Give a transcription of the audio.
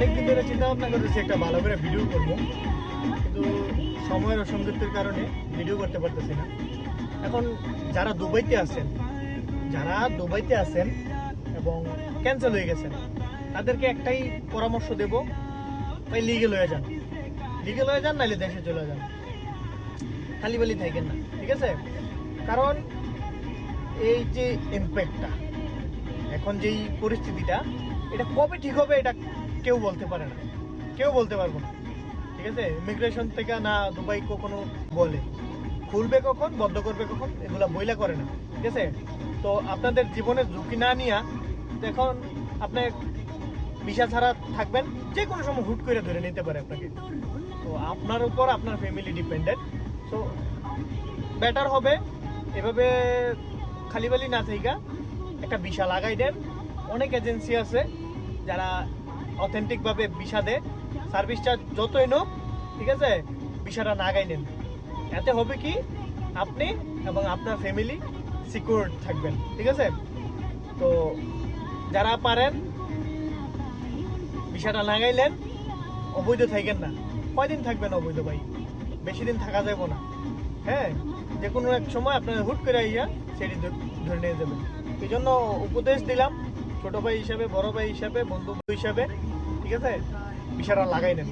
অনেকদিন ধরে চিন্তা ভাবনা করতেছি একটা ভালো করে ভিডিও করব, কিন্তু সময়ের অসঙ্গতির কারণে ভিডিও করতে পারতেছি না। এখন যারা দুবাইতে আছেন এবং ক্যান্সেল হয়ে গেছেন, তাদেরকে একটাই পরামর্শ দেব, ভাই লিগেল হয়ে যান, নাহলে দেশে চলে যান, খালি বালি থাকেন না, ঠিক আছে? কারণ এই যে ইম্প্যাক্টটা, এখন যেই পরিস্থিতিটা, এটা কবে ঠিক হবে এটা কেউ বলতে পারে না, কেউ বলতে পারবো না, ঠিক আছে? ইমিগ্রেশন থেকে না দুবাই কখনো বলে খুলবে কখন, বন্ধ করবে কখন, এগুলা বইলা করে না, ঠিক আছে? তো আপনাদের জীবনের ঝুঁকি না নিয়া এখন আপনি ভিসা ছাড়া থাকবেন, যে কোনো সময় হুট করে ধরে নিতে পারে আপনাকে। তো আপনার উপর আপনার ফ্যামিলি ডিপেন্ডেন্ট। তো বেটার হবে এভাবে খালিবালি না থাইকা একটা ভিসা লাগাই দেন। অনেক এজেন্সি আছে যারা অথেন্টিকভাবে ভিসা দেয়, সার্ভিস চার্জ যতই নোক, ঠিক আছে, ভিসাটা লাগাই নেন। এতে হবে কি, আপনি এবং আপনার ফ্যামিলি সিকিউর থাকবেন, ঠিক আছে? তো যারা পারেন ভিসাটা লাগাইলেন, অবৈধ থাকেন না। কয়দিন থাকবেন অবৈধ ভাই? বেশি দিন থাকা যাবে না। হ্যাঁ, যে কোনো এক সময় আপনার হুট করে আইয়া সেটি ধরে নিয়ে যাবেন। এই জন্য উপদেশ দিলাম, ছোট ভাই হিসাবে, বড় ভাই হিসাবে, বন্ধু হিসাবে, ঠিক আছে, ভিসাটা লাগাই নেন।